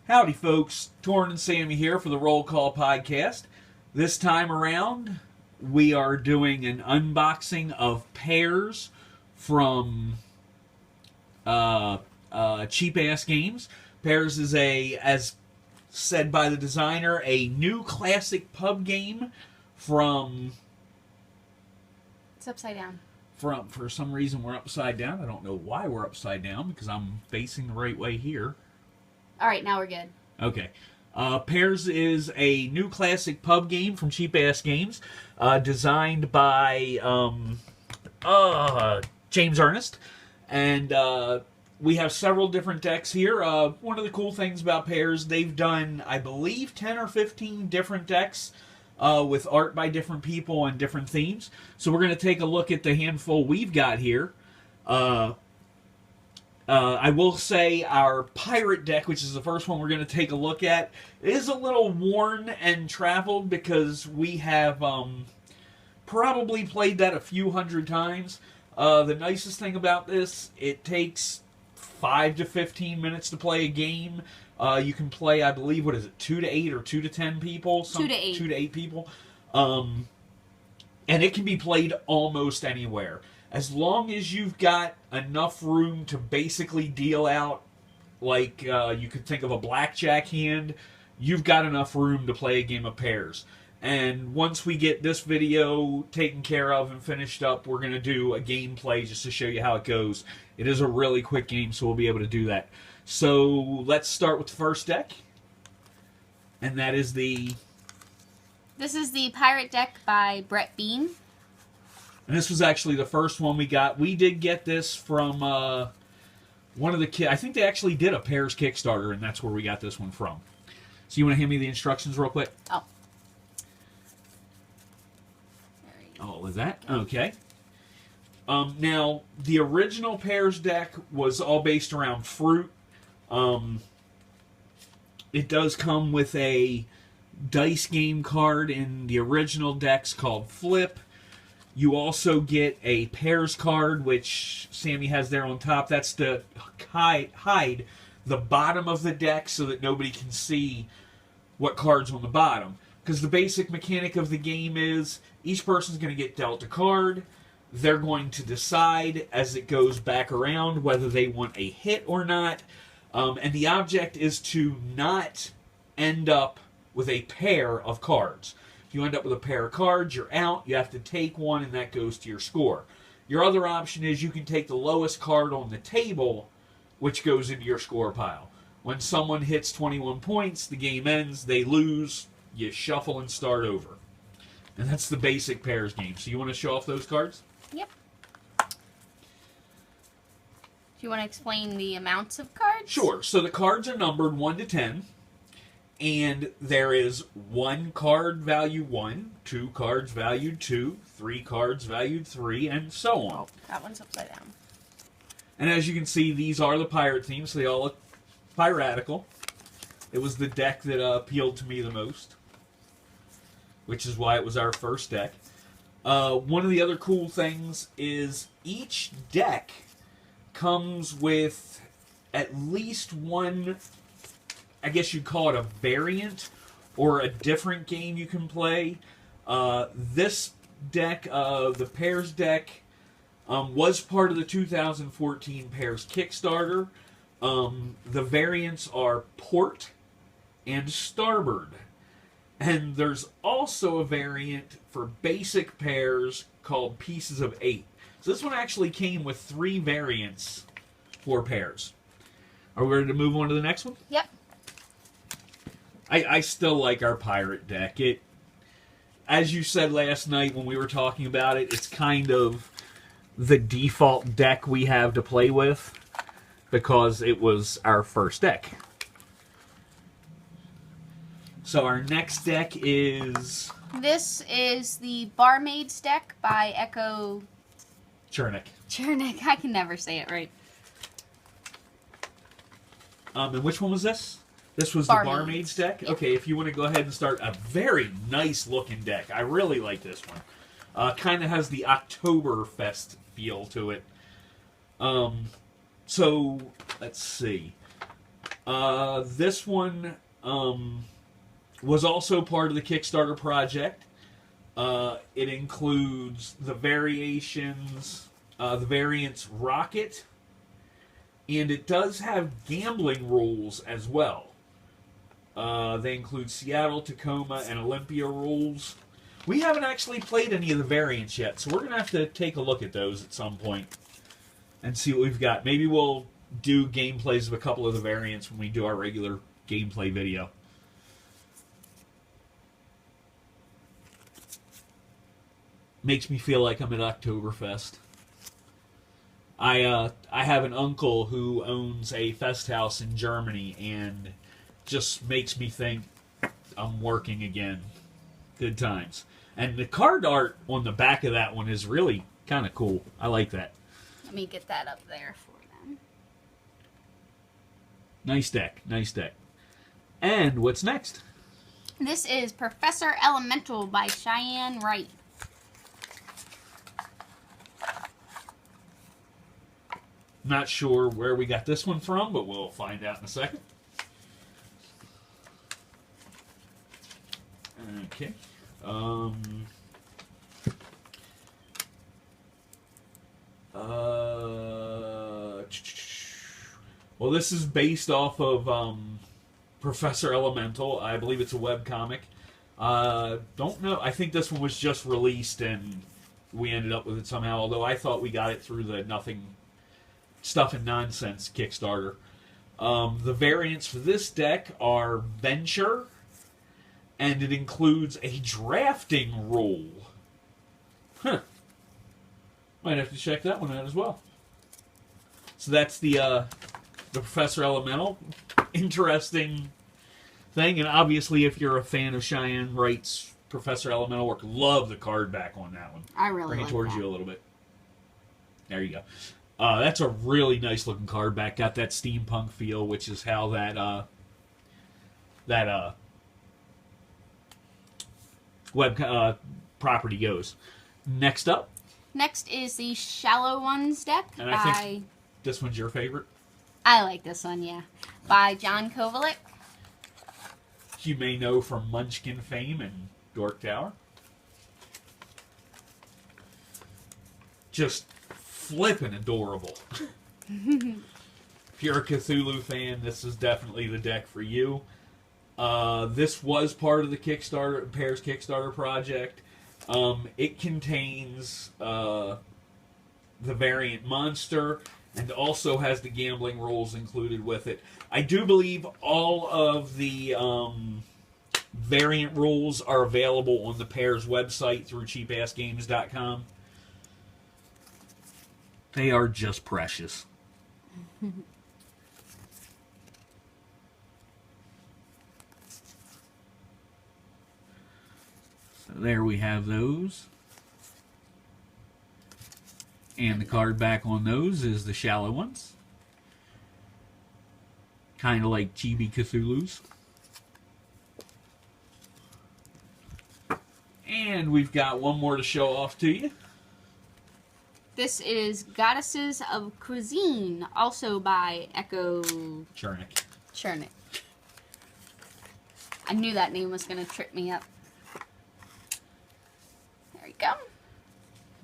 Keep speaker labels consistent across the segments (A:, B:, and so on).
A: Howdy folks, Torrin and Sammy here for the Roll Call Podcast. This time around, we are doing an unboxing of pears from Cheap Ass Games. Pears is as said by the designer, a new classic pub game from...
B: It's upside down.
A: For some reason we're upside down. I don't know why we're upside down because I'm facing the right way here.
B: All right, now we're good.
A: Okay. Pears is a new classic pub game from Cheap Ass Games, designed by James Ernest, and we have several different decks here. One of the cool things about Pears, they've done, I believe, 10 or 15 different decks with art by different people and different themes. So we're going to take a look at the handful we've got here. I will say our pirate deck, which is the first one we're going to take a look at, is a little worn and traveled because we have probably played that a few hundred times. The nicest thing about this, it takes 5 to 15 minutes to play a game. You can play, I believe, 2 to 8 or 2 to 10 people?
B: 2 to 8.
A: 2 to 8 people. And it can be played almost anywhere. As long as you've got enough room to basically deal out, like you could think of a blackjack hand, you've got enough room to play a game of Pears. And once we get this video taken care of and finished up, we're going to do a gameplay just to show you how it goes. It is a really quick game, so we'll be able to do that. So let's start with the first deck. And that is the...
B: This is the Pirate Deck by Brett Bean.
A: And this was actually the first one we got. We did get this from one of the kids. I think they actually did a Pears Kickstarter, and that's where we got this one from. So you want to hand me the instructions real quick?
B: Oh.
A: Oh, is that? Okay. Now, the original Pears deck was all based around fruit. It does come with a dice game card in the original decks called Flip. You also get a Pears card, which Sammy has there on top. That's to hide the bottom of the deck so that nobody can see what card's on the bottom. Because the basic mechanic of the game is each person's going to get dealt a card. They're going to decide as it goes back around whether they want a hit or not. And the object is to not end up with a pair of cards. If you end up with a pair of cards, you're out. You have to take one, and that goes to your score. Your other option is you can take the lowest card on the table, which goes into your score pile. When someone hits 21 points, the game ends, they lose, you shuffle and start over. And that's the basic Pears game. So you want to show off those cards?
B: Yep. Do you want to explain the amounts of cards?
A: Sure. So the cards are numbered 1 to 10. And there is 1 card valued 1, 2 cards valued 2, 3 cards valued 3, and so on.
B: Oh, that one's upside down.
A: And as you can see, these are the pirate themes, so they all look piratical. It was the deck that appealed to me the most, which is why it was our first deck. One of the other cool things is each deck comes with at least one... I guess you'd call it a variant or a different game you can play. This deck, the Pears deck, was part of the 2014 Pears Kickstarter. The variants are Port and Starboard. And there's also a variant for basic Pears called Pieces of 8. So this one actually came with 3 variants for Pears. Are we ready to move on to the next one?
B: Yep.
A: I still like our pirate deck. It, as you said last night when we were talking about it, it's kind of the default deck we have to play with because it was our first deck. So our next deck is...
B: This is the Barmaid's Deck by Echo...
A: Chernick.
B: Chernick. I can never say it right.
A: And which one was this? This was
B: Barmaid's.
A: The Barmaid's deck?
B: Yep.
A: Okay, if you want to go ahead and start a very nice looking deck. I really like this one. Kind of has the Oktoberfest feel to it. So, let's see. This one was also part of the Kickstarter project. It includes the variants Rocket, and it does have gambling rules as well. They include Seattle, Tacoma, and Olympia rules. We haven't actually played any of the variants yet, so we're going to have to take a look at those at some point and see what we've got. Maybe we'll do gameplays of a couple of the variants when we do our regular gameplay video. Makes me feel like I'm at Oktoberfest. I have an uncle who owns a fest house in Germany, and just makes me think I'm working again. Good times. And the card art on the back of that one is really kind of cool. I like that.
B: Let me get that up there for them.
A: Nice deck. Nice deck. And what's next?
B: This is Professor Elemental by Cheyenne Wright.
A: Not sure where we got this one from, but we'll find out in a second. Okay. Well, this is based off of Professor Elemental. I believe it's a webcomic. Don't know. I think this one was just released and we ended up with it somehow, although I thought we got it through the Nothing Stuff and Nonsense Kickstarter. The variants for this deck are Venture, and it includes a drafting rule. Huh. Might have to check that one out as well. So that's the Professor Elemental. Interesting thing, and obviously if you're a fan of Cheyenne Wright's Professor Elemental work, love the card back on that one.
B: I really
A: Bring it
B: like
A: towards
B: that.
A: you a little bit. There you go. That's a really nice looking card back. Got that steampunk feel, which is how that web property goes. Next up.
B: Next is the Shallow Ones deck
A: And
B: by...
A: I think this one's your favorite.
B: I like this one, yeah. By John Kovalik.
A: You may know from Munchkin fame and Dork Tower. Just flippin' adorable. If you're a Cthulhu fan, this is definitely the deck for you. This was part of the Pairs Kickstarter project. It contains the variant monster and also has the gambling rules included with it. I do believe all of the variant rules are available on the Pairs website through cheapassgames.com. They are just precious. So there we have those. And the card back on those is the Shallow Ones. Kind of like Chibi Cthulhu's. And we've got one more to show off to you.
B: This is Goddesses of Cuisine, also by Echo
A: Chernick.
B: Chernick. I knew that name was going to trip me up. There we go.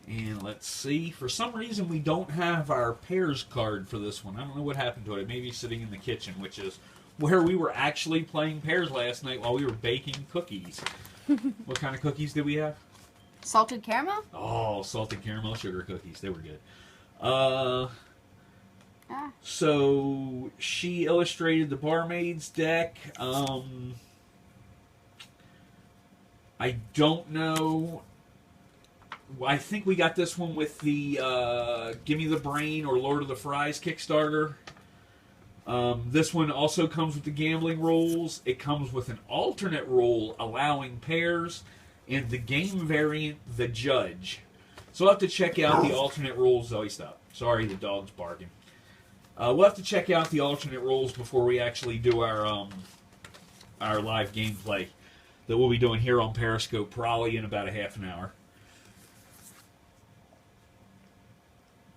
A: And let's see. For some reason, we don't have our Pairs card for this one. I don't know what happened to it. It may be sitting in the kitchen, which is where we were actually playing Pairs last night while we were baking cookies. What kind of cookies did we have?
B: Salted caramel?
A: Oh, salted caramel sugar cookies. They were good. So she illustrated the Barmaid's deck. I don't know. I think we got this one with the Gimme the Brain or Lord of the Fries Kickstarter. This one also comes with the gambling rules. It comes with an alternate rule allowing pairs, and the game variant, the Judge. So we'll have to check out the alternate rules. Zoe, stop. Sorry, the dog's barking. We'll have to check out the alternate rules before we actually do our live gameplay that we'll be doing here on Periscope probably in about a half an hour.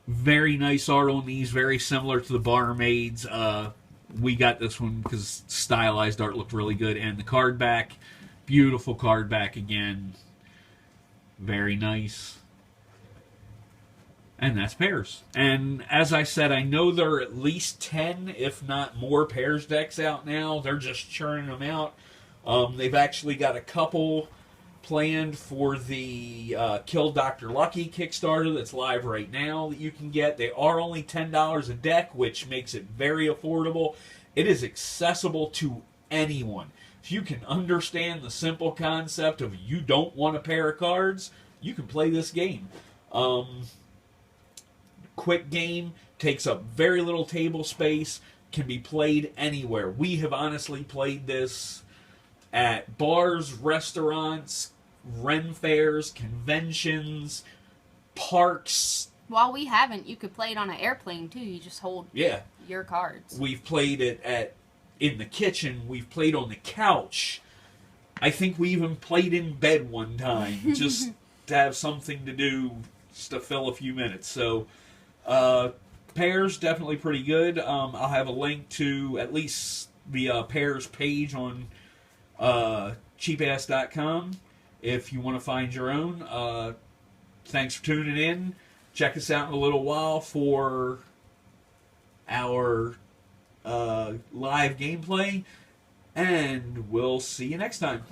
A: Very nice art on these, very similar to the Barmaids we got this one because stylized art looked really good, and the card back, beautiful card back again, very nice. And that's Pairs. And as I said, I know there are at least 10, if not more, Pairs decks out now. They're just churning them out. They've actually got a couple planned for the Kill Dr. Lucky Kickstarter that's live right now that you can get. They are only $10 a deck, which makes it very affordable. It is accessible to anyone. If you can understand the simple concept of you don't want a pair of cards, you can play this game. Quick game, takes up very little table space, can be played anywhere. We have honestly played this at bars, restaurants, Ren fairs, conventions, parks.
B: While we haven't, you could play it on an airplane too. You just hold your cards.
A: We've played it in the kitchen. We've played on the couch. I think we even played in bed one time just to have something to do, just to fill a few minutes. So, Pairs, definitely pretty good. I'll have a link to at least the Pairs page on cheapass.com if you want to find your own. Thanks for tuning in. Check us out in a little while for our live gameplay, and we'll see you next time.